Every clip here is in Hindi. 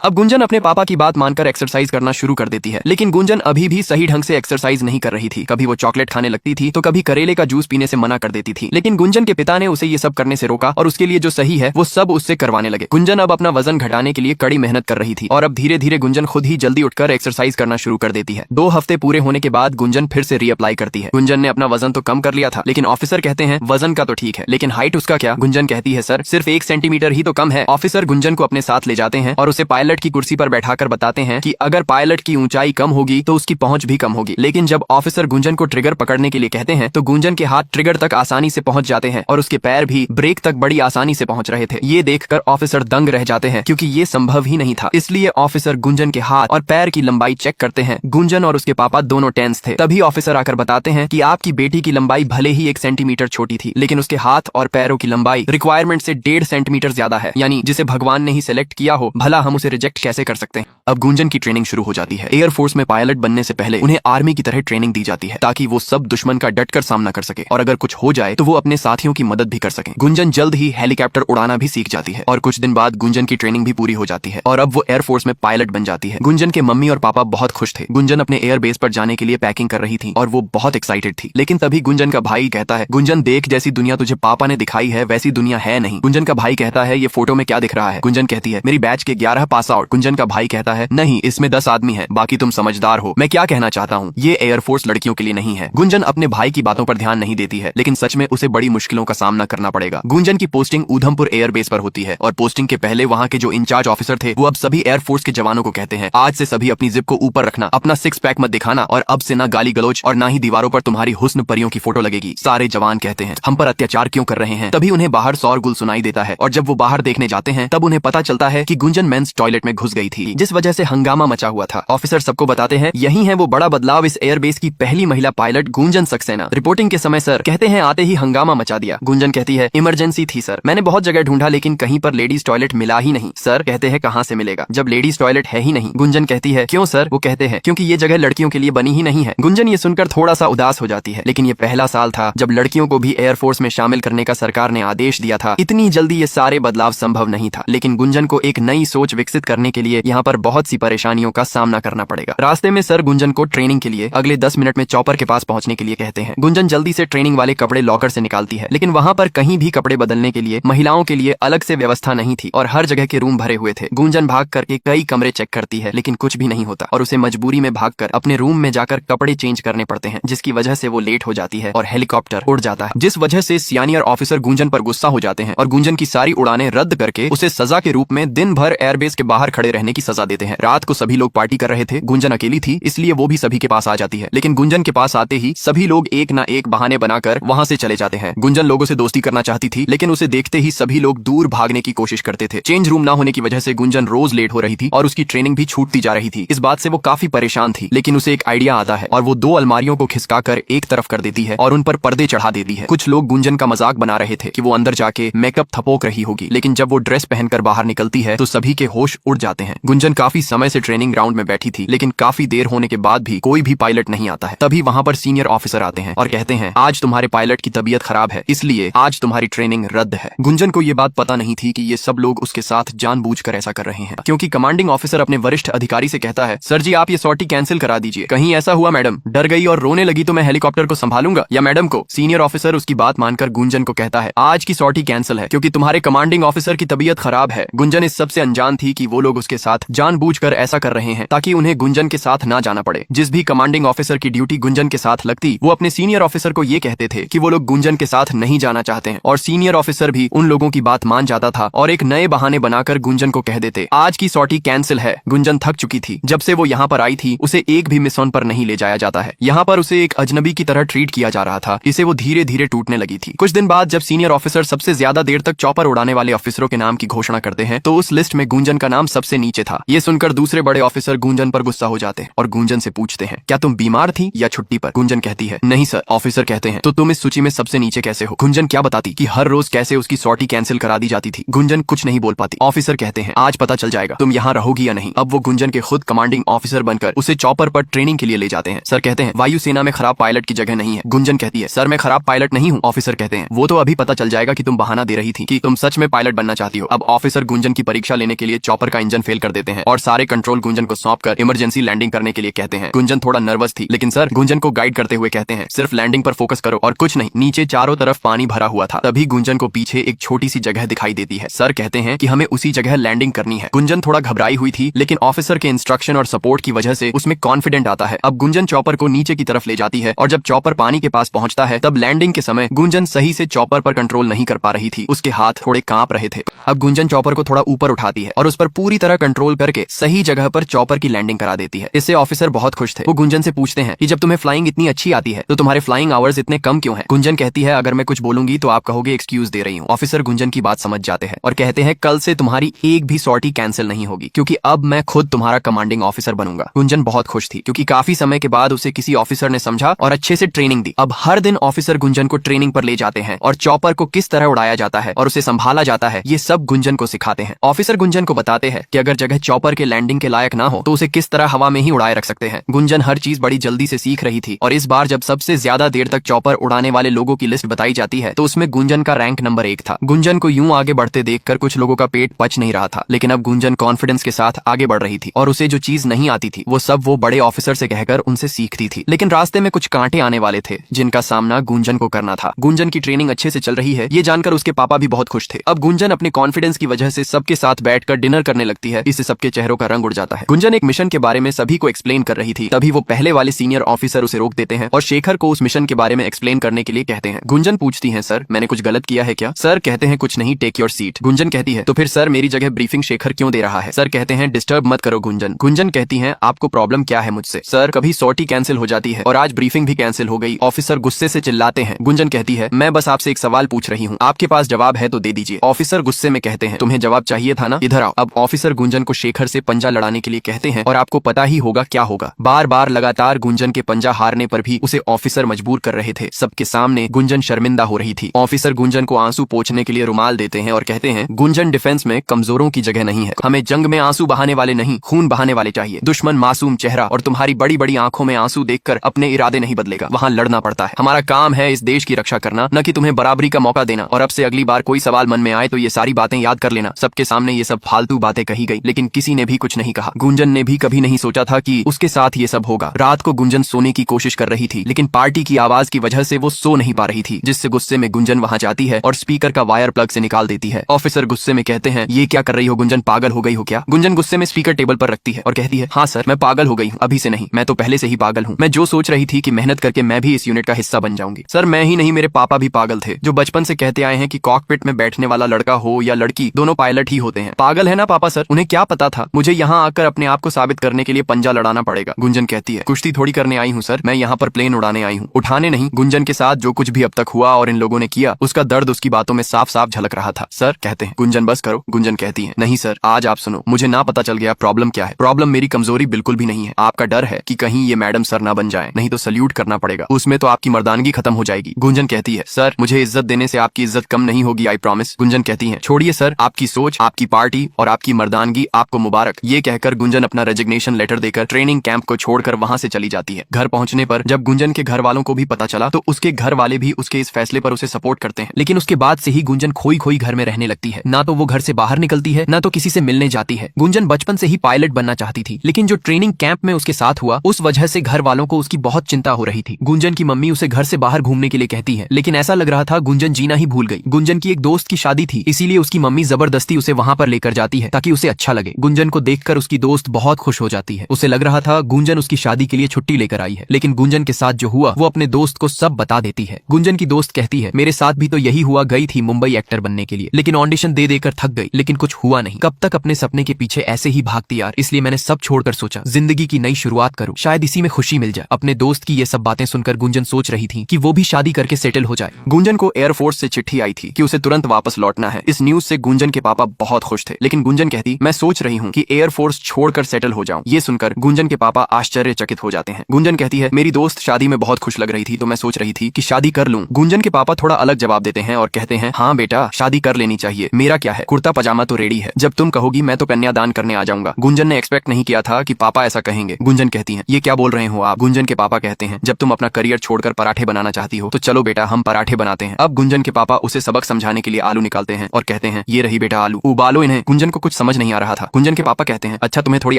अब गुंजन अपने पापा की बात मानकर एक्सरसाइज करना शुरू कर देती है, लेकिन गुंजन अभी भी सही ढंग से एक्सरसाइज नहीं कर रही थी। कभी वो चॉकलेट खाने लगती थी तो कभी करेले का जूस पीने से मना कर देती थी, लेकिन गुंजन के पिता ने उसे ये सब करने से रोका और उसके लिए जो सही है वो सब उससे करवाने लगे। गुंजन अब अपना वजन घटाने के लिए कड़ी मेहनत कर रही थी और अब धीरे धीरे गुंजन खुद ही जल्दी उठकर एक्सरसाइज करना शुरू कर देती है। 2 हफ्ते पूरे होने के बाद गुंजन फिर से रीअप्लाई करती है। गुंजन ने अपना वजन तो कम कर लिया था, लेकिन ऑफिसर कहते हैं वजन का तो ठीक है, लेकिन हाइट उसका क्या? गुंजन कहती है सर सिर्फ 1 सेंटीमीटर ही तो कम है। ऑफिसर गुंजन को अपने साथ ले जाते हैं और उसे पायलट की कुर्सी पर बैठाकर बताते हैं कि अगर पायलट की ऊंचाई कम होगी तो उसकी पहुंच भी कम होगी। लेकिन जब ऑफिसर गुंजन को ट्रिगर पकड़ने के लिए कहते हैं तो गुंजन के हाथ ट्रिगर तक आसानी से पहुंच जाते हैं और उसके पैर भी ब्रेक तक बड़ी आसानी से पहुंच रहे थे। ये देखकर ऑफिसर दंग रह जाते हैं क्योंकि ये संभव ही नहीं था। इसलिए ऑफिसर गुंजन के हाथ और पैर की लंबाई चेक करते हैं। गुंजन और उसके पापा दोनों टेंस थे। तभी ऑफिसर आकर बताते हैं कि आपकी बेटी की लंबाई भले ही 1 सेंटीमीटर छोटी थी, लेकिन उसके हाथ और पैरों की लंबाई रिक्वायरमेंट से 1.5 सेंटीमीटर ज्यादा है, यानी जिसे भगवान ने ही सिलेक्ट किया हो, भला हम उसे रिजेक्ट कैसे कर सकते हैं। अब गुंजन की ट्रेनिंग शुरू हो जाती है। एयरफोर्स में पायलट बनने से पहले उन्हें आर्मी की तरह ट्रेनिंग दी जाती है ताकि वो सब दुश्मन का डटकर सामना कर सके और अगर कुछ हो जाए तो वो अपने साथियों की मदद भी कर सके। गुंजन जल्द ही हेलीकॉप्टर उड़ाना भी सीख जाती है और कुछ दिन बाद गुंजन की ट्रेनिंग भी पूरी हो जाती है और अब वो एयरफोर्स में पायलट बन जाती है। गुंजन के मम्मी और पापा बहुत खुश थे। गुंजन अपने एयरबेस पर जाने के लिए पैकिंग कर रही थी और वो बहुत एक्साइटेड थी, लेकिन तभी गुंजन का भाई कहता है गुंजन देख, जैसी दुनिया तुझे पापा ने दिखाई है वैसी दुनिया है नहीं। गुंजन का भाई कहता है ये फोटो में क्या दिख रहा है? गुंजन कहती है मेरी बैच के 11 पास आउट। गुंजन का भाई कहता है नहीं, इसमें 10 आदमी है, बाकी तुम समझदार हो। मैं क्या कहना चाहता हूँ, ये एयरफोर्स लड़कियों के लिए नहीं है। गुंजन अपने भाई की बातों पर ध्यान नहीं देती है, लेकिन सच में उसे बड़ी मुश्किलों का सामना करना पड़ेगा। गुंजन की पोस्टिंग उधमपुर एयरबेस पर होती है और पोस्टिंग के पहले वहाँ के जो इंचार्ज ऑफिसर थे वो अब सभी एयरफोर्स के जवानों को कहते हैं आज से सभी अपनी जिप को ऊपर रखना, अपना 6 पैक मत दिखाना और अब से ना गाली गलोच और ना ही दीवारों पर तुम्हारी हुस्न परियों की फोटो लगेगी। सारे जवान कहते हैं हम पर अत्याचार क्यों कर रहे हैं। तभी उन्हें बाहर शोरगुल सुनाई देता है और जब वो बाहर देखने जाते हैं तब उन्हें पता चलता है कि गुंजन मेंस टॉयलेट में घुस गई थी, जिस वजह से हंगामा मचा हुआ था। ऑफिसर सबको बताते हैं यही है वो बड़ा बदलाव, इस एयरबेस की पहली महिला पायलट गुंजन सक्सेना। रिपोर्टिंग के समय सर कहते हैं आते ही हंगामा मचा दिया। गुंजन कहती है इमरजेंसी थी सर, मैंने बहुत जगह ढूंढा लेकिन कहीं पर लेडीज टॉयलेट मिला ही नहीं। सर कहते हैं कहाँ से मिलेगा जब लेडीज टॉयलेट है ही नहीं। गुंजन कहती है क्यों सर? वो कहते हैं क्योंकि ये जगह लड़कियों के लिए बनी ही नहीं है। गुंजन ये सुनकर थोड़ा सा उदास हो जाती है, लेकिन ये पहला साल था जब लड़कियों को भी एयरफोर्स में शामिल करने का सरकार ने आदेश दिया था। इतनी जल्दी ये सारे बदलाव संभव नहीं था, लेकिन गुंजन को एक नई सोच विकसित करने के लिए यहाँ पर बहुत सी परेशानियों का सामना करना पड़ेगा। रास्ते में सर गुंजन को ट्रेनिंग के लिए अगले 10 मिनट में चॉपर के पास पहुंचने के लिए कहते हैं। गुंजन जल्दी से ट्रेनिंग वाले कपड़े लॉकर से निकालती है, लेकिन वहाँ पर कहीं भी कपड़े बदलने के लिए महिलाओं के लिए अलग से व्यवस्था नहीं थी और हर जगह के रूम भरे हुए थे। गुंजन भाग करके कई कमरे चेक करती है, लेकिन कुछ भी नहीं होता और उसे मजबूरी में भागकर अपने रूम में जाकर कपड़े चेंज करने पड़ते हैं, जिसकी वजह से वो लेट हो जाती है और हेलीकॉप्टर उड़ जाता है, जिस वजह से सीनियर ऑफिसर गुंजन पर गुस्सा हो जाते हैं और गुंजन की सारी उड़ानें रद्द करके उसे सजा के रूप में दिन भर एयरबेस के बाहर खड़े रहने की सजा देते हैं। रात को सभी लोग पार्टी कर रहे थे, गुंजन अकेली थी, इसलिए वो भी सभी के पास आ जाती है, लेकिन गुंजन के पास आते ही सभी लोग एक ना एक बहाने बनाकर वहाँ से चले जाते हैं। गुंजन लोगों से दोस्ती करना चाहती थी, लेकिन उसे देखते ही सभी लोग दूर भागने की कोशिश करते थे। चेंज रूम ना होने की वजह से गुंजन रोज लेट हो रही थी और उसकी ट्रेनिंग भी छूटती जा रही थी। इस बात से वो काफी परेशान थी, लेकिन उसे एक आइडिया आता है और वो 2 अलमारियों को खिसकाकर एक तरफ कर देती है और उन पर पर्दे चढ़ा देती है। कुछ लोग गुंजन का मजाक बना रहे थे कि वो अंदर जाके मेकअप थपोक रही होगी, लेकिन जब वो ड्रेस पहनकर बाहर निकलती है तो सभी के होश उड़ जाते हैं। गुंजन काफी समय से ट्रेनिंग ग्राउंड में बैठी थी, लेकिन काफी देर होने के बाद भी कोई भी पायलट नहीं आता है। तभी वहाँ पर सीनियर ऑफिसर आते हैं और कहते हैं आज तुम्हारे पायलट की तबीयत खराब है, इसलिए आज तुम्हारी ट्रेनिंग रद्द है। गुंजन को ये बात पता नहीं थी कि ये सब लोग उसके साथ जानबूझकर ऐसा कर रहे हैं, क्योंकि कमांडिंग ऑफिसर अपने वरिष्ठ अधिकारी से कहता है सर जी आप ये सॉर्टी कैंसिल करा दीजिए। कहीं ऐसा हुआ मैडम डर गई और रोने लगी तो मैं हेलीकॉप्टर को संभालूंगा या मैडम को? सीनियर ऑफिसर उसकी बात मानकर गुंजन को कहता है आज की सॉर्टी कैंसिल है क्योंकि तुम्हारे कमांडिंग ऑफिसर की तबीयत खराब है। गुंजन इस सबसे अनजान थी कि वो लोग उसके साथ जानबूझकर ऐसा कर रहे हैं ताकि उन्हें गुंजन के साथ ना जाना पड़े। जिस भी कमांडिंग ऑफिसर की ड्यूटी गुंजन के साथ लगती वो अपने सीनियर ऑफिसर को ये कहते थे कि वो लोग गुंजन के साथ नहीं जाना चाहते हैं और सीनियर ऑफिसर भी उन लोगों की बात मान जाता था और एक नए बहाने बनाकर गुंजन को कह देते आज की सॉर्टी कैंसिल है। गुंजन थक चुकी थी, जब से वो यहाँ पर आई थी उसे एक भी मिशन पर नहीं ले जाया जाता है। यहाँ पर उसे एक अजनबी की तरह ट्रीट किया जा रहा था, इसे वो धीरे धीरे टूटने लगी थी। कुछ दिन बाद जब सीनियर ऑफिसर सबसे ज्यादा देर तक चॉपर उड़ाने वाले ऑफिसरों के नाम की घोषणा करते हैं तो उस लिस्ट में गुंजन का नाम सबसे नीचे था। ये सुनकर दूसरे बड़े ऑफिसर गुंजन पर गुस्सा हो जाते हैं और गुंजन से पूछते हैं क्या तुम बीमार थी या छुट्टी पर? गुंजन कहती है नहीं सर। ऑफिसर कहते हैं तो तुम इस सूची में सबसे नीचे कैसे हो? गुंजन क्या बताती कि हर रोज कैसे उसकी सॉर्टी कैंसिल करा दी जाती थी। गुंजन कुछ नहीं बोल पाती। ऑफिसर कहते हैं आज पता चल जाएगा तुम यहाँ रहोगी या नहीं। अब वो गुंजन के खुद कमांडिंग ऑफिसर बनकर उसे चॉपर पर ट्रेनिंग के लिए ले जाते हैं। सर कहते हैं वायुसेना में खराब पायलट की जगह नहीं है। गुंजन कहती है सर मैं खराब पायलट नहीं हूँ। ऑफिसर कहते हैं वो तो अभी पता चल जाएगा कि तुम बहाना दे रही थी कि तुम सच में पायलट बनना चाहती हो। अब ऑफिसर गुंजन की परीक्षा लेने के लिए चॉपर चॉपर का इंजन फेल कर देते हैं और सारे कंट्रोल गुंजन को सौंप कर इमरजेंसी लैंडिंग करने के लिए कहते हैं। गुंजन थोड़ा नर्वस थी, लेकिन सर गुंजन को गाइड करते हुए कहते हैं सिर्फ लैंडिंग पर फोकस करो और कुछ नहीं। नीचे चारों तरफ पानी भरा हुआ था। तभी गुंजन को पीछे एक छोटी सी जगह दिखाई देती है। सर कहते हैं कि हमें उसी जगह लैंडिंग करनी है। गुंजन थोड़ा घबराई हुई थी, लेकिन ऑफिसर के इंस्ट्रक्शन और सपोर्ट की वजह से उसमें कॉन्फिडेंट आता है। अब गुंजन चॉपर को नीचे की तरफ ले जाती है और जब चॉपर पानी के पास पहुंचता है तब लैंडिंग के समय गुंजन सही से चॉपर पर कंट्रोल नहीं कर पा रही थी। उसके हाथ थोड़े कांप रहे थे। अब गुंजन चॉपर को थोड़ा ऊपर उठाती है और उस पर पूरी तरह कंट्रोल करके सही जगह पर चॉपर की लैंडिंग करा देती है। इससे ऑफिसर बहुत खुश थे। वो गुंजन से पूछते हैं कि जब तुम्हें फ्लाइंग इतनी अच्छी आती है तो तुम्हारे फ्लाइंग आवर्स इतने कम क्यों हैं? गुंजन कहती है अगर मैं कुछ बोलूंगी तो आप कहोगे एक्सक्यूज दे रही हूँ। ऑफिसर गुंजन की बात समझ जाते हैं और कहते हैं कल से तुम्हारी एक भी सॉर्टी कैंसिल नहीं होगी, क्योंकि अब मैं खुद तुम्हारा कमांडिंग ऑफिसर बनूंगा। गुंजन बहुत खुश थी क्योंकि काफी समय के बाद उसे किसी ऑफिसर ने समझा और अच्छे से ट्रेनिंग दी। अब हर दिन ऑफिसर गुंजन को ट्रेनिंग पर ले जाते हैं और चॉपर को किस तरह उड़ाया जाता है और उसे संभाला जाता है, ये सब गुंजन को सिखाते हैं। ऑफिसर गुंजन को बताते हैं कि अगर जगह चॉपर के लैंडिंग के लायक ना हो तो उसे किस तरह हवा में ही उड़ाए रख सकते हैं। गुंजन हर चीज बड़ी जल्दी से सीख रही थी और इस बार जब सबसे ज्यादा देर तक चॉपर उड़ाने वाले लोगों की लिस्ट बताई जाती है तो उसमें गुंजन का रैंक नंबर 1 था। गुंजन को यूं आगे बढ़ते देखकर कुछ लोगों का पेट पच नहीं रहा था, लेकिन अब गुंजन कॉन्फिडेंस के साथ आगे बढ़ रही थी और उसे जो चीज नहीं आती थी वो सब वो बड़े ऑफिसर से कहकर उनसे सीखती थी। लेकिन रास्ते में कुछ कांटे आने वाले थे जिनका सामना गुंजन को करना था। गुंजन की ट्रेनिंग अच्छे से चल रही है ये जानकर उसके पापा भी बहुत खुश थे। अब गुंजन अपने कॉन्फिडेंस की वजह से सबके साथ बैठकर डिनर करने लगती है। इससे सबके चेहरों का रंग उड़ जाता है। गुंजन एक मिशन के बारे में सभी को एक्सप्लेन कर रही थी, तभी वो पहले वाले सीनियर ऑफिसर उसे रोक देते हैं और शेखर को उस मिशन के बारे में एक्सप्लेन करने के लिए कहते हैं। गुंजन पूछती है सर मैंने कुछ गलत किया है क्या? सर कहते हैं कुछ नहीं, टेक योर सीट। गुंजन कहती है तो फिर सर मेरी जगह ब्रीफिंग शेखर क्यों दे रहा है? सर कहते हैं डिस्टर्ब मत करो गुंजन। गुंजन कहती है आपको प्रॉब्लम क्या है मुझसे? सर कभी सॉर्टी कैंसिल हो जाती है और आज ब्रीफिंग भी कैंसिल हो गई। ऑफिसर गुस्से से चिल्लाते हैं। गुंजन कहती है मैं बस आपसे एक सवाल पूछ रही हूँ, आपके पास जवाब है तो दे दीजिए। ऑफिसर गुस्से में कहते हैं तुम्हें जवाब चाहिए था ना, इधर आओ। अब ऑफिसर गुंजन को शेखर से पंजा लड़ाने के लिए कहते हैं और आपको पता ही होगा क्या होगा। बार बार लगातार गुंजन के पंजा हारने पर भी उसे ऑफिसर मजबूर कर रहे थे। सबके सामने गुंजन शर्मिंदा हो रही थी। ऑफिसर गुंजन को आंसू पोंछने के लिए रुमाल देते हैं और कहते हैं गुंजन डिफेंस में कमजोरों की जगह नहीं है। हमें जंग में आंसू बहाने वाले नहीं खून बहाने वाले चाहिए। दुश्मन मासूम चेहरा और तुम्हारी बड़ी बड़ी आंखों में आंसू देखकर अपने इरादे नहीं बदलेगा। वहाँ लड़ना पड़ता है। हमारा काम है इस देश की रक्षा करना, न कि तुम्हें बराबरी का मौका देना। और अब से अगली बार कोई सवाल मन में आए तो ये सारी बातें याद कर लेना। सबके सामने ये सब फालतू बातें कही गई, लेकिन किसी ने भी कुछ नहीं कहा। गुंजन ने भी कभी नहीं सोचा था कि उसके साथ ये सब होगा। रात को गुंजन सोने की कोशिश कर रही थी, लेकिन पार्टी की आवाज की वजह से वो सो नहीं पा रही थी, जिससे गुस्से में गुंजन वहां जाती है और स्पीकर का वायर प्लग से निकाल देती है। ऑफिसर गुस्से में कहते हैं ये क्या कर रही हो गुंजन, पागल हो गई हो क्या? गुंजन गुस्से में स्पीकर टेबल पर रखती है और कहती है हाँ सर मैं पागल हो गई हूँ, अभी से नहीं, मैं तो पहले से ही पागल हूँ। मैं जो सोच रही थी कि मेहनत करके मैं भी इस यूनिट का हिस्सा बन जाऊंगी। सर मैं ही नहीं मेरे पापा भी पागल थे, जो बचपन से कहते आए हैं कि कॉकपिट में बैठने वाला लड़का हो या लड़की दोनों पायलट ही होते हैं। पागल है ना पापा सर, उन्हें क्या पता था मुझे यहाँ आकर अपने आप को साबित करने के लिए पंजा लड़ाना पड़ेगा। गुंजन कहती है कुश्ती थोड़ी करने आई हूँ सर, मैं यहाँ पर प्लेन उड़ाने आई हूँ, उठाने नहीं। गुंजन के साथ जो कुछ भी अब तक हुआ और इन लोगों ने किया उसका दर्द उसकी बातों में साफ साफ झलक रहा था। सर कहते हैं गुंजन बस करो। गुंजन कहती है नहीं सर आज आप सुनो, मुझे ना पता चल गया प्रॉब्लम क्या है। प्रॉब्लम मेरी कमजोरी बिल्कुल भी नहीं है, आपका डर है कि कहीं ये मैडम सर ना बन जाए, नहीं तो सल्यूट करना पड़ेगा, उसमें तो आपकी मर्दानगी खत्म हो जाएगी। गुंजन कहती है सर मुझे इज्जत देने से आपकी इज्जत कम नहीं होगी, आई प्रॉमिस। गुंजन कहती है छोड़िए सर, आपकी सोच, आपकी पार्टी और आपकी मर्दानगी आपको मुबारक। ये कहकर गुंजन अपना रेजिग्नेशन लेटर देकर ट्रेनिंग कैंप को छोड़कर वहां से चली जाती है। घर पहुंचने पर जब गुंजन के घर वालों को भी पता चला तो उसके घर वाले भी उसके इस फैसले पर उसे सपोर्ट करते हैं, लेकिन उसके बाद से ही गुंजन खोई खोई घर में रहने लगती है। ना तो वो घर से बाहर निकलती है, ना तो किसी से मिलने जाती है। गुंजन बचपन से ही पायलट बनना चाहती थी, लेकिन जो ट्रेनिंग कैंप में उसके साथ हुआ उस वजह से घर वालों को उसकी बहुत चिंता हो रही थी। गुंजन की मम्मी उसे घर से बाहर घूमने के लिए कहती है, लेकिन ऐसा लग रहा था गुंजन जीना ही भूल गई। गुंजन की एक दोस्त की शादी थी, इसीलिए उसकी मम्मी जबरदस्ती उसे वहां पर लेकर जाती है ताकि उसे अच्छा लगे। गुंजन को देखकर उसकी दोस्त बहुत खुश हो जाती है। उसे लग रहा था गुंजन उसकी शादी के लिए छुट्टी लेकर आई है, लेकिन गुंजन के साथ जो हुआ वो अपने दोस्त को सब बता देती है। गुंजन की दोस्त कहती है मेरे साथ भी तो यही हुआ, गई थी मुंबई एक्टर बनने के लिए, लेकिन ऑडिशन दे देकर थक गई, लेकिन कुछ हुआ नहीं। कब तक अपने सपने के पीछे ऐसे ही भागती यार, इसलिए मैंने सब छोड़कर सोचा जिंदगी की नई शुरुआत करूं, शायद इसी में खुशी मिल जाए। अपने दोस्त की ये सब बातें सुनकर गुंजन सोच रही थी कि वो भी शादी करके सेटल हो जाए। गुंजन को एयरफोर्स से चिट्ठी आई थी कि उसे तुरंत वापस लौटना है। इस न्यूज से गुंजन के पापा बहुत खुश थे, लेकिन गुंजन कहती मैं सोच रही हूँ कि एयरफोर्स छोड़कर सेटल हो जाऊं। ये सुनकर गुंजन के पापा आश्चर्यचकित हो जाते हैं। गुंजन कहती है मेरी दोस्त शादी में बहुत खुश लग रही थी तो मैं सोच रही थी कि शादी कर लूं। गुंजन के पापा थोड़ा अलग जवाब देते हैं और कहते हैं हाँ बेटा शादी कर लेनी चाहिए, मेरा क्या है, कुर्ता पजामा तो रेडी है, जब तुम कहोगी मैं तो कन्यादान करने आ जाऊंगा। गुंजन ने एक्सपेक्ट नहीं किया था कि पापा ऐसा कहेंगे। गुंजन कहती है ये क्या बोल रहे हो आप? गुंजन के पापा कहते हैं जब तुम अपना करियर छोड़कर पराठे बनाना चाहती हो तो चलो बेटा हम पराठे बनाते हैं। अब गुंजन के पापा उसे सबक समझाने के लिए आलू निकालते हैं और कहते हैं ये रही बेटा आलू, उबालो इन्हें। गुंजन को कुछ समझ नहीं आ रहा था। गुंजन के पापा कहते हैं, अच्छा तुम्हें थोड़ी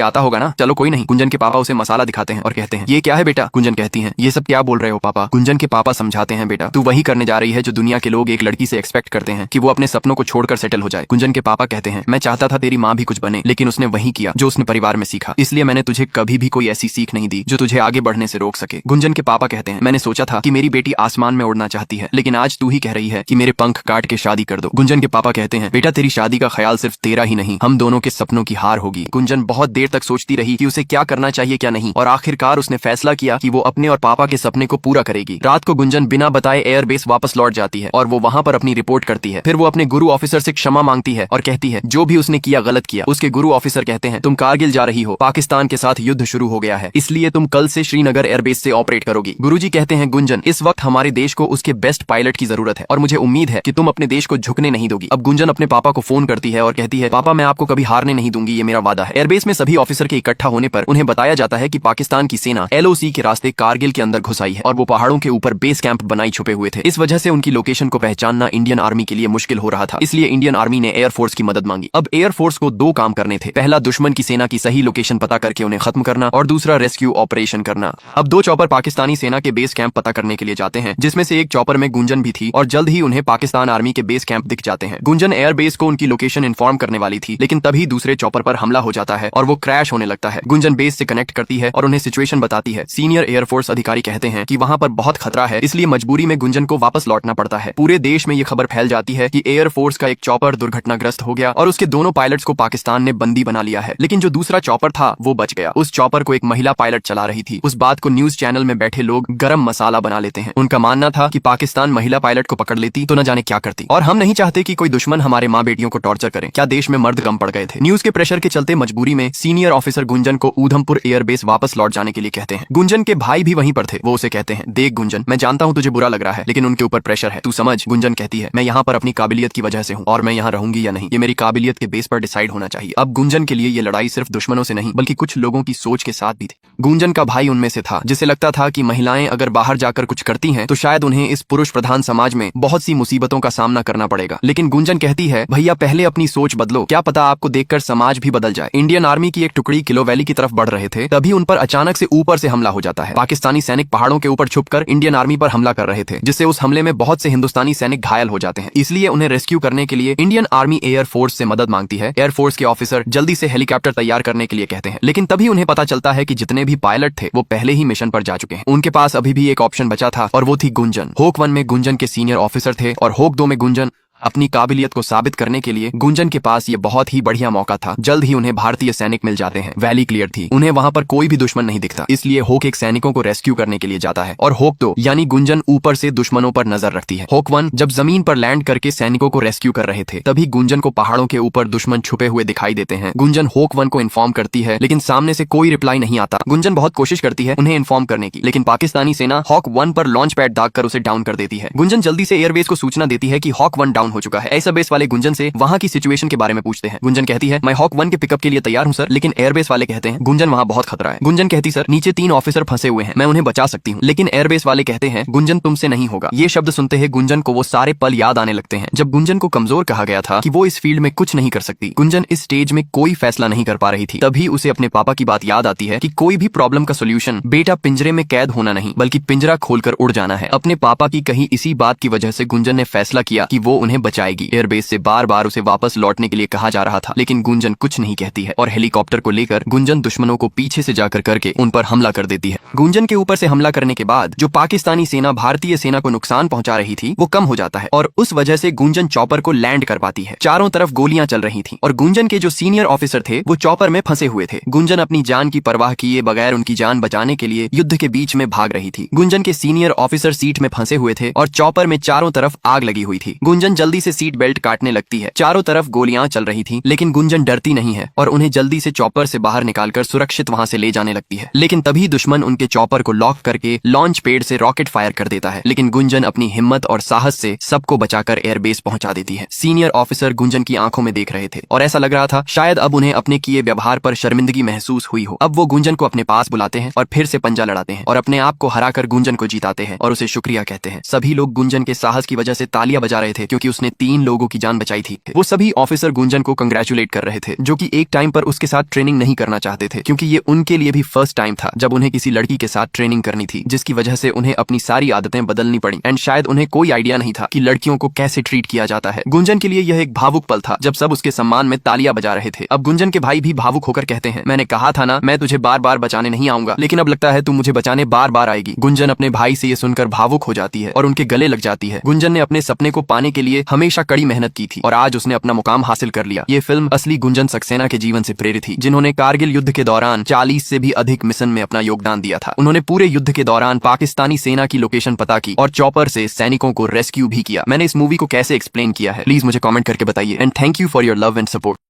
आता होगा ना, चलो कोई नहीं। गुंजन के पापा उसे मसाला दिखाते हैं और कहते हैं, ये क्या है बेटा? गुंजन कहती है, ये सब क्या बोल रहे हो पापा? गुंजन के पापा समझाते हैं, बेटा तू वही करने जा रही है जो दुनिया के लोग एक लड़की से एक्सपेक्ट करते हैं, कि वो अपने सपनों को छोड़कर सेटल हो जाए। गुंजन के पापा कहते हैं, मैं चाहता था तेरी माँ भी कुछ बने, लेकिन उसने वही किया जो उसने परिवार में सीखा, इसलिए मैंने तुझे कभी भी कोई ऐसी सीख नहीं दी जो तुझे आगे बढ़ने से रोक सके। गुंजन के पापा कहते हैं, मैंने सोचा था कि मेरी बेटी आसमान में उड़ना चाहती है, लेकिन आज तू ही कह रही है कि मेरे पंख काट के शादी कर दो। गुंजन के पापा कहते हैं, बेटा तेरी शादी का ख्याल सिर्फ तेरा ही नहीं, हम दोनों के सपनों की हार होगी। गुंजन बहुत देर तक सोचती रही कि उसे क्या करना चाहिए क्या नहीं, और आखिरकार उसने फैसला किया कि वो अपने और पापा के सपने को पूरा करेगी। रात को गुंजन बिना बताए एयरबेस वापस लौट जाती है और वो वहाँ पर अपनी रिपोर्ट करती है। फिर वो अपने गुरु ऑफिसर से क्षमा मांगती है और कहती है जो भी उसने किया गलत किया। उसके गुरु ऑफिसर कहते हैं, तुम कारगिल जा रही हो, पाकिस्तान के साथ युद्ध शुरू हो गया है, इसलिए तुम कल से श्रीनगर एयरबेस से ऑपरेट करोगी। गुरुजी कहते हैं, गुंजन इस वक्त हमारे देश को उसके बेस्ट पायलट की जरूरत है और मुझे उम्मीद है कि तुम अपने देश को झुकने नहीं दोगी। अब गुंजन अपने पापा को फोन करती है और कहती है, पापा मैं आपको कभी हारने नहीं दूंगी, ये मेरा वादा है। एयरबेस में सभी ऑफिसर के इकट्ठा होने पर उन्हें बताया जाता है कि पाकिस्तान की सेना LOC के रास्ते कारगिल के अंदर घुस आई है और वो पहाड़ों के ऊपर बेस कैंप बनाई छुपे हुए थे। इस वजह से उनकी लोकेशन को पहचानना इंडियन आर्मी के लिए मुश्किल हो रहा था, इसलिए इंडियन आर्मी ने एयरफोर्स की मदद मांगी। अब एयरफोर्स को दो काम करने थे, पहला दुश्मन की सेना की सही लोकेशन पता करके उन्हें खत्म करना और दूसरा रेस्क्यू ऑपरेशन करना। अब दो चॉपर पाकिस्तानी सेना के बेस कैंप पता करने के लिए जाते हैं, जिसमें से एक चॉपर में गुंजन भी थी और जल्द ही उन्हें पाकिस्तान आर्मी के बेस कैंप दिख जाते हैं। गुंजन एयरबेस को उनकी लोकेशन इन्फॉर्म करने वाली थी, लेकिन तभी दूसरे चॉपर पर हमला हो जाता है और वो क्रैश होने लगता है। गुंजन बेस से कनेक्ट करती है और उन्हें सिचुएशन बताती है। सीनियर एयरफोर्स अधिकारी कहते हैं कि वहां पर बहुत खतरा है, इसलिए मजबूरी में गुंजन को वापस लौटना पड़ता है। पूरे देश में ये खबर फैल जाती है कि एयरफोर्स का एक चॉपर दुर्घटनाग्रस्त हो गया और उसके दोनों पायलट्स को पाकिस्तान ने बंदी बना लिया है, लेकिन जो दूसरा चॉपर था वो बच गया। उस चॉपर को एक महिला पायलट चला रही थी। उस बात को न्यूज चैनल में बैठे लोग गरम मसाला बना लेते हैं। उनका मानना था कि पाकिस्तान महिला पायलट को पकड़ लेती तो न जाने क्या करती, और हम नहीं चाहते कि कोई दुश्मन हमारे माँ बेटियों को टॉर्चर करे। क्या देश में मर्द कम पड़ गए थे? न्यूज के प्रेशर के चलते मजबूरी में सीनियर ऑफिसर गुंजन को ऊधमपुर एयरबेस वापस लौट जाने के लिए कहते हैं। गुंजन के भाई भी वहीं पर थे। वो उसे कहते हैं, देख गुंजन, मैं जानता हूँ तुझे बुरा लग रहा है, लेकिन उनके ऊपर प्रेशर है, तू समझ। गुंजन कहती है, मैं यहाँ पर अपनी काबिलियत की वजह से हूँ और मैं यहाँ रहूंगी या नहीं ये मेरी काबिलियत के बेस पर डिसाइड होना चाहिए। अब गुंजन के लिए ये लड़ाई सिर्फ दुश्मनों से नहीं बल्कि कुछ लोगों की सोच के साथ भी थी। गुंजन का भाई उनमें से था जिसे लगता था कि महिलाएं अगर बाहर जाकर कुछ करती हैं तो शायद उन्हें इस पुरुष प्रधान समाज में बहुत सी मुसीबतों का सामना करना पड़ेगा। लेकिन गुंजन कहती है, भैया पहले अपनी सोच बदलो, क्या पता आपको देखकर समाज भी बदल जाए। इंडियन आर्मी की एक टुकड़ी किलो वैली की तरफ बढ़ रहे थे, तभी उन पर अचानक से ऊपर से हमला हो जाता है। पाकिस्तानी सैनिक पहाड़ों के ऊपर छुपकर इंडियन आर्मी पर हमला कर रहे थे, जिससे उस हमले में बहुत से हिंदुस्तानी सैनिक घायल हो जाते हैं। इसलिए उन्हें रेस्क्यू करने के लिए इंडियन आर्मी एयरफोर्स से मदद मांगती है। एयरफोर्स के ऑफिसर जल्दी से हेलीकॉप्टर तैयार करने के लिए कहते हैं, लेकिन तभी उन्हें पता चलता है कि जितने भी पायलट थे वो पहले ही मिशन पर जा चुके हैं। उनके पास अभी भी एक ऑप्शन बचा था और वो थी गुंजन। होक 1 में गुंजन के सीनियर ऑफिसर थे और होक 2 में गुंजन अपनी काबिलियत को साबित करने के लिए गुंजन के पास ये बहुत ही बढ़िया मौका था। जल्द ही उन्हें भारतीय सैनिक मिल जाते हैं। वैली क्लियर थी, उन्हें वहां पर कोई भी दुश्मन नहीं दिखता, इसलिए होक एक सैनिकों को रेस्क्यू करने के लिए जाता है और होक 2 यानी गुंजन ऊपर से दुश्मनों पर नजर रखती है। होक 1 जब जमीन पर लैंड करके सैनिकों को रेस्क्यू कर रहे थे, तभी गुंजन को पहाड़ों के ऊपर दुश्मन छुपे हुए दिखाई देते हैं। गुंजन होक 1 को इन्फॉर्म करती है, लेकिन सामने से कोई रिप्लाई नहीं आता। गुंजन बहुत कोशिश करती है उन्हें इन्फॉर्म करने की, लेकिन पाकिस्तानी सेना हॉक 1 पर लॉन्च पैड दागकर उसे डाउन कर देती है। गुंजन जल्दी से एयरबेस को सूचना देती है कि हॉक 1 डाउन हो चुका है। ऐसा बेस वाले गुंजन से वहां की सिचुएशन के बारे में पूछते हैं। गुंजन कहती है, मैं हॉक 1 के पिकअप के लिए तैयार हूं सर, लेकिन एयरबेस वाले कहते हैं गुंजन वहां बहुत खतरा है। गुंजन कहती, सर नीचे 3 ऑफिसर फंसे हुए हैं, मैं उन्हें बचा सकती हूँ, लेकिन एयरबेस वाले कहते हैं गुंजन तुमसे नहीं होगा। ये शब्द सुनते ही गुंजन को वो सारे पल याद आने लगते हैं जब गुंजन को कमजोर कहा गया था कि वो इस फील्ड में कुछ नहीं कर सकती। गुंजन इस स्टेज में कोई फैसला नहीं कर पा रही थी। तभी उसे अपने पापा की बात याद आती है कि कोई भी प्रॉब्लम का सोल्यूशन बेटा पिंजरे में कैद होना नहीं बल्कि पिंजरा खोलकर उड़ जाना है। अपने पापा की कही इसी बात की वजह से गुंजन ने फैसला किया कि वो उन्हें बचाएगी। एयरबेस से बार बार उसे वापस लौटने के लिए कहा जा रहा था, लेकिन गुंजन कुछ नहीं कहती है और हेलीकॉप्टर को लेकर गुंजन दुश्मनों को पीछे से जाकर करके उन पर हमला कर देती है। गुंजन के ऊपर से हमला करने के बाद जो पाकिस्तानी सेना भारतीय सेना को नुकसान पहुंचा रही थी वो कम हो जाता है और उस वजह से गुंजन चॉपर को लैंड कर पाती है। चारों तरफ गोलियां चल रही थी और गुंजन के जो सीनियर ऑफिसर थे वो चॉपर में फंसे हुए थे। गुंजन अपनी जान की परवाह किए बगैर उनकी जान बचाने के लिए युद्ध के बीच में भाग रही थी। गुंजन के सीनियर ऑफिसर सीट में फंसे हुए थे और चॉपर में चारों तरफ आग लगी हुई थी। गुंजन जल्दी से सीट बेल्ट काटने लगती है। चारों तरफ गोलियां चल रही थी, लेकिन गुंजन डरती नहीं है और उन्हें जल्दी से चॉपर से बाहर निकालकर सुरक्षित वहां से ले जाने लगती है। लेकिन तभी दुश्मन उनके चॉपर को लॉक करके लॉन्च पैड से रॉकेट फायर कर देता है, लेकिन गुंजन अपनी हिम्मत और साहस से सबको बचाकर एयरबेस पहुंचा देती है। सीनियर ऑफिसर गुंजन की आंखों में देख रहे थे और ऐसा लग रहा था शायद अब उन्हें अपने किए व्यवहार पर शर्मिंदगी महसूस हुई हो। अब वो गुंजन को अपने पास बुलाते हैं और फिर से पंजा लड़ाते हैं और अपने आप को हराकर गुंजन को जीताते हैं और उसे शुक्रिया कहते हैं। सभी लोग गुंजन के साहस की वजह से तालियां बजा रहे थे क्योंकि उसने उसने 3 लोगों की जान बचाई थी। वो सभी ऑफिसर गुंजन को कंग्रेचुलेट कर रहे थे, जो कि एक टाइम पर उसके साथ ट्रेनिंग नहीं करना चाहते थे, क्योंकि ये उनके लिए भी फर्स्ट टाइम था जब उन्हें किसी लड़की के साथ ट्रेनिंग करनी थी, जिसकी वजह से उन्हें अपनी सारी आदतें बदलनी पड़ी एंड शायद उन्हें कोई आइडिया नहीं था कि लड़कियों को कैसे ट्रीट किया जाता है। गुंजन के लिए यह एक भावुक पल था जब सब उसके सम्मान में तालियां बजा रहे थे। अब गुंजन के भाई भी भावुक होकर कहते हैं, मैंने कहा था ना, मैं तुझे बार बार बचाने नहीं आऊंगा, लेकिन अब लगता है तू मुझे बचाने बार बार आएगी। गुंजन अपने भाई से ये सुनकर भावुक हो जाती है और उनके गले लग जाती है। गुंजन ने अपने सपने को पाने के लिए हमेशा कड़ी मेहनत की थी और आज उसने अपना मुकाम हासिल कर लिया। ये फिल्म असली गुंजन सक्सेना के जीवन से प्रेरित थी, जिन्होंने कारगिल युद्ध के दौरान 40 से भी अधिक मिशन में अपना योगदान दिया था। उन्होंने पूरे युद्ध के दौरान पाकिस्तानी सेना की लोकेशन पता की और चॉपर से सैनिकों को रेस्क्यू भी किया। मैंने इस मूवी को कैसे एक्सप्लेन किया है, प्लीज मुझे कमेंट करके बताइए and thank you for your love and support.